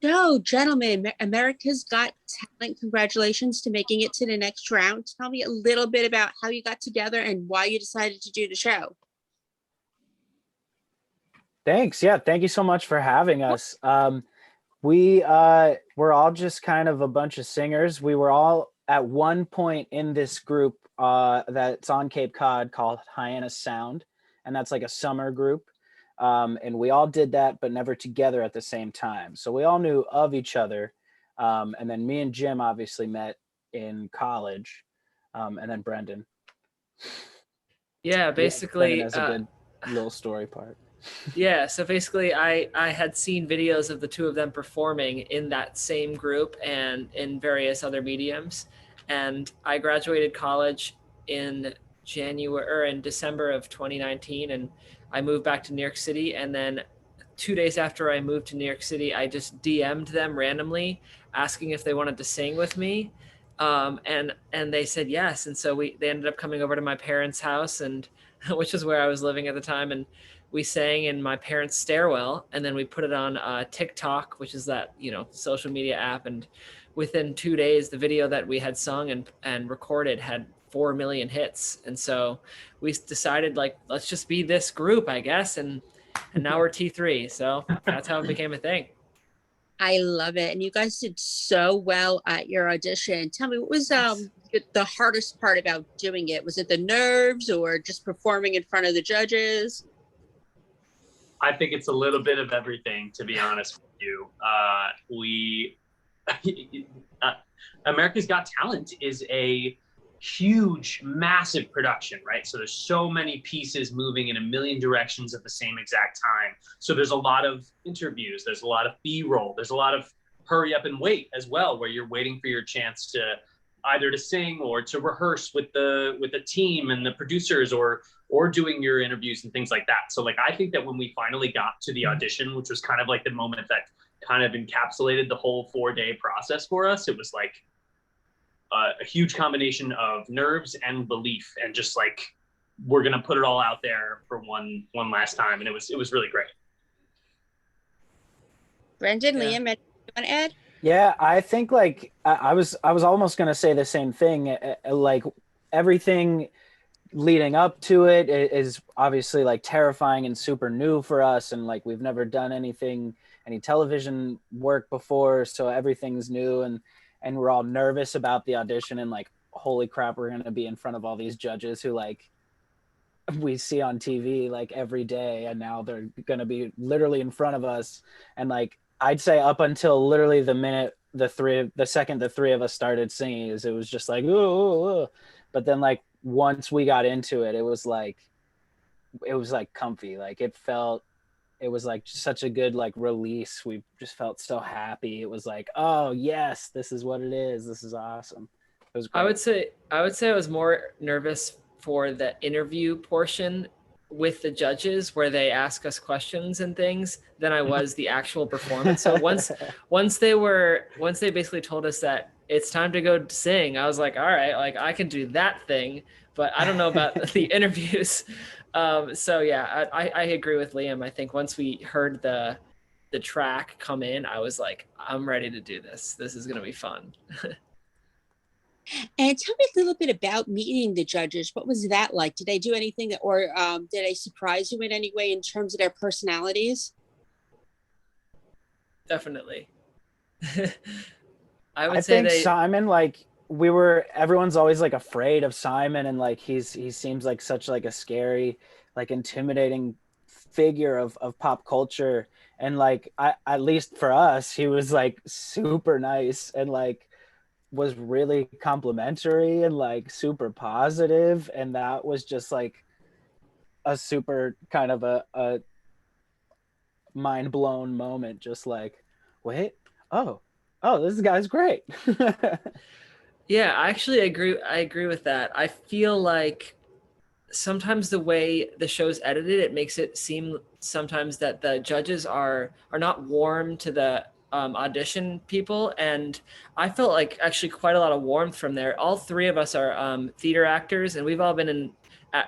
So, gentlemen, America's Got Talent, congratulations to making it to the next round. Tell me a little bit about how you got together and why you decided to do the show. Thanks. Yeah, thank you so much for having us. We're all just kind of a bunch of singers. We were all at one point in this group that's on Cape Cod called Hyena Sound, and that's like a summer group. And we all did that, but never together at the same time. So we all knew of each other. And then me and Jim obviously met in college, and then Brendan. Yeah, Brendan basically, has a good little story part. yeah, so basically I had seen videos of the two of them performing in that same group and in various other mediums. And I graduated college in January or in December of 2019, and I moved back to New York City. And then 2 days after I moved to New York City, I just DM'd them randomly asking if they wanted to sing with me. And they said yes. And so they ended up coming over to my parents' house, and which is where I was living at the time. And we sang in my parents' stairwell, and then we put it on TikTok, which is that, social media app. And within 2 days, the video that we had sung and recorded had 4 million hits. And so we decided, like, let's just be this group, I guess. And now we're T3. So that's how it became a thing. I love it. And you guys did so well at your audition. Tell me, what was the hardest part about doing it? Was it the nerves or just performing in front of the judges? I think it's a little bit of everything, to be honest with you. America's Got Talent is a huge, massive production, right? So there's so many pieces moving in a million directions at the same exact time. So there's a lot of interviews, there's a lot of B-roll, there's a lot of hurry up and wait as well, where you're waiting for your chance to either to sing or to rehearse with the team and the producers, or doing your interviews and things like that. So like, I think that when we finally got to the audition, which was kind of like the moment that kind of encapsulated the whole 4-day process for us, it was like a huge combination of nerves and belief, and just like, we're gonna put it all out there for one last time, and it was really great. Brendan, Liam, you want to add? Yeah, I think like I was almost gonna say the same thing. Like, everything leading up to it is obviously like terrifying and super new for us, and like we've never done any television work before, so everything's new, and we're all nervous about the audition, and like, holy crap, we're gonna be in front of all these judges who like we see on TV like every day, and now they're gonna be literally in front of us. And like, I'd say up until literally the second the three of us started singing, it was just like, ooh. But then like, once we got into it, it was like comfy. Like, it was like such a good like release. We just felt so happy. It was like, oh yes, this is what it is. This is awesome. It was great. I would say I was more nervous for the interview portion with the judges, where they ask us questions and things, than I was the actual performance. So once they basically told us that it's time to go sing, I was like, all right, like, I can do that thing, but I don't know about the interviews. So yeah, I agree with Liam. I think once we heard the track come in, I was like, I'm ready to do this. This is going to be fun. And tell me a little bit about meeting the judges. What was that like? Did they do anything or did they surprise you in any way in terms of their personalities? Definitely. I think Simon, like, everyone's always like afraid of Simon, and like he seems like such like a scary, like intimidating figure of pop culture. And like, at least for us, he was like super nice, and like was really complimentary, and like super positive. And that was just like a super kind of a mind blown moment. Just like, wait, oh, this guy's great. Yeah, I actually agree. I agree with that. I feel like sometimes the way the show's edited, it makes it seem sometimes that the judges are not warm to the audition people, and I felt like actually quite a lot of warmth from there. All three of us are theater actors, and we've all been in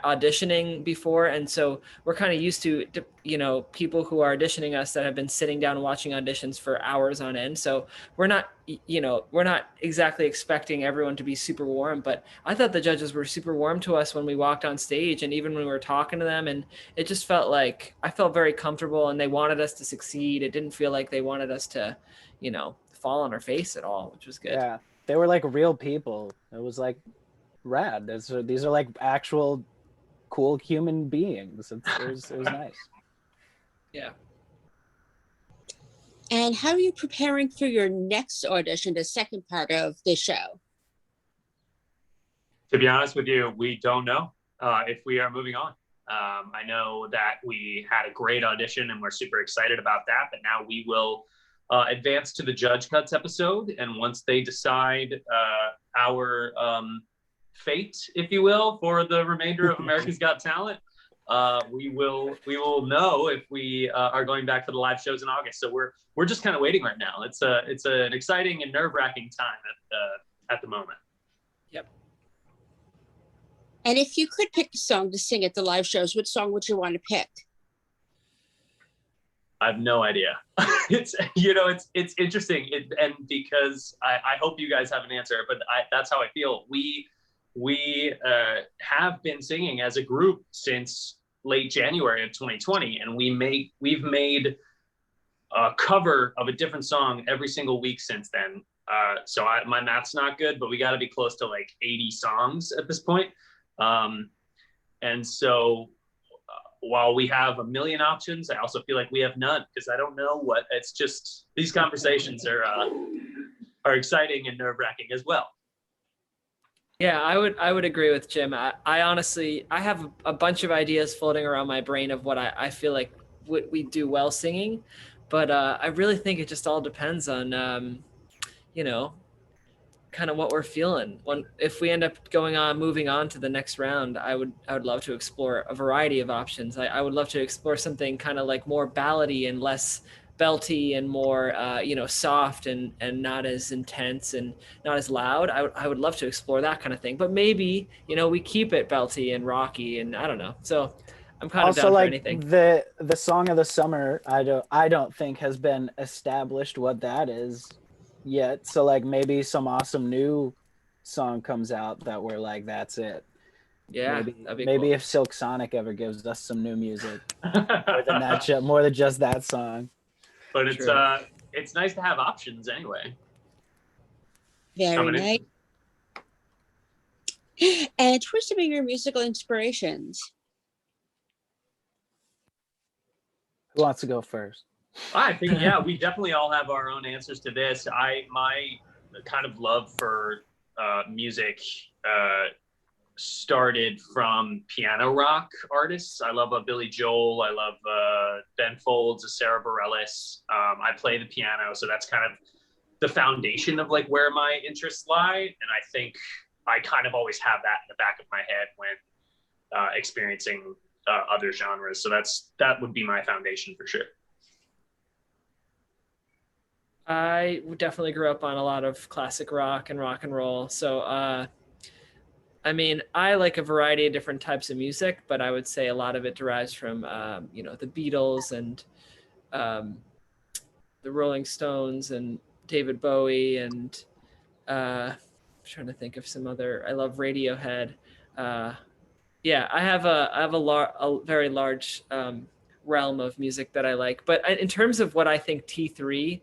auditioning before, and so we're kind of used to, you know, people who are auditioning us that have been sitting down watching auditions for hours on end. So we're not, you know, we're not exactly expecting everyone to be super warm, but I thought the judges were super warm to us when we walked on stage, and even when we were talking to them, and it just felt like I felt very comfortable, and they wanted us to succeed. It didn't feel like they wanted us to, you know, fall on our face at all, which was good. Yeah, they were like real people. It was like rad. These are like actual cool human beings. It was nice. Yeah. And how are you preparing for your next audition, the second part of the show? To be honest with you, we don't know if we are moving on. I know that we had a great audition and we're super excited about that, but now we will advance to the Judge Cuts episode. And once they decide our fate, if you will, for the remainder of America's Got Talent, we will know if we are going back for the live shows in August. So we're just kind of waiting right now. It's an exciting and nerve-wracking time at the moment. Yep. And if you could pick a song to sing at the live shows, which song would you want to pick? I have no idea. It's interesting, and because I hope you guys have an answer, but that's how I feel. We have been singing as a group since late January of 2020, and we've made a cover of a different song every single week since then. So my math's not good, but we got to be close to like 80 songs at this point. And so while we have a million options, I also feel like we have none, because I don't know what. It's just, these conversations are exciting and nerve-wracking as well. Yeah, I would agree with Jim. I honestly, I have a bunch of ideas floating around my brain of what I feel like we do well singing, but I really think it just all depends on, you know, kind of what we're feeling. If we end up moving on to the next round, I would love to explore a variety of options. I would love to explore something kind of like more ballady and less belty and more you know, soft and not as intense and not as loud. I would love to explore that kind of thing, but maybe, you know, we keep it belty and rocky, and I don't know. So I'm kind of down for anything. The song of the summer, I don't think has been established what that is yet. So like maybe some awesome new song comes out that we're like, that's it. Yeah, maybe cool. if Silk Sonic ever gives us some new music, more than just that song. But it's nice to have options anyway. Very nice. And who are some of your musical inspirations? Who wants to go first? I think, yeah, we definitely all have our own answers to this. My kind of love for music started from piano rock artists. I love Billy Joel. I love Ben Folds, Sarah Bareilles. I play the piano, so that's kind of the foundation of like where my interests lie. And I think I kind of always have that in the back of my head when experiencing other genres. So that would be my foundation for sure. I definitely grew up on a lot of classic rock and roll. So, I mean, I like a variety of different types of music, but I would say a lot of it derives from, you know, the Beatles and the Rolling Stones and David Bowie and I'm trying to think of some other. I love Radiohead. Yeah, I have a very large realm of music that I like. But in terms of what I think T3.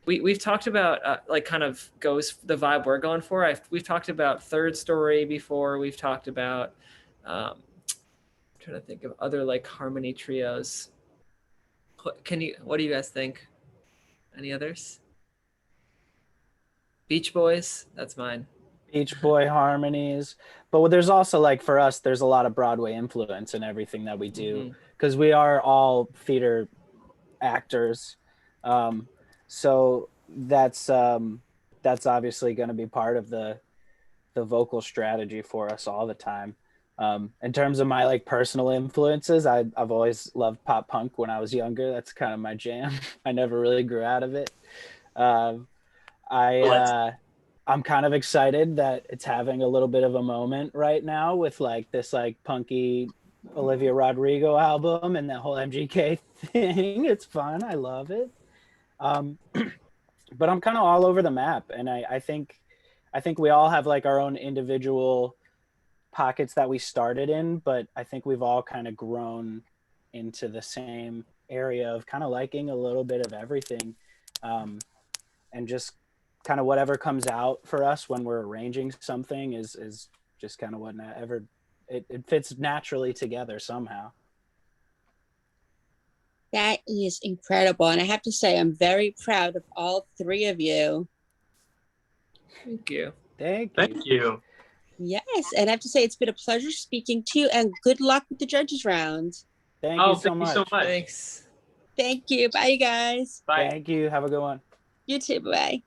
We've talked about like kind of goes the vibe we're going for. We've talked about Third Story before. We've talked about I'm trying to think of other like harmony trios. What do you guys think? Any others? Beach Boys, that's mine. Beach Boy harmonies. But there's also like for us, there's a lot of Broadway influence in everything that we do, because we are all theater actors. So that's obviously going to be part of the vocal strategy for us all the time. In terms of my like personal influences, I've always loved pop punk when I was younger. That's kind of my jam. I never really grew out of it. I'm kind of excited that it's having a little bit of a moment right now with like this like punky Olivia Rodrigo album and that whole MGK thing. It's fun. I love it. Um, but I'm kind of all over the map, and I think we all have like our own individual pockets that we started in, but I think we've all kind of grown into the same area of kind of liking a little bit of everything, and just kind of whatever comes out for us when we're arranging something is just kind of whatever it fits naturally together somehow. That is incredible. And I have to say, I'm very proud of all three of you. Thank you. Thank you. Yes. And I have to say, it's been a pleasure speaking to you, and good luck with the judges round. Thank you so thank much. you so much. Thanks. Thank you. Bye, you guys. Bye. Thank you. Have a good one. You too. Bye.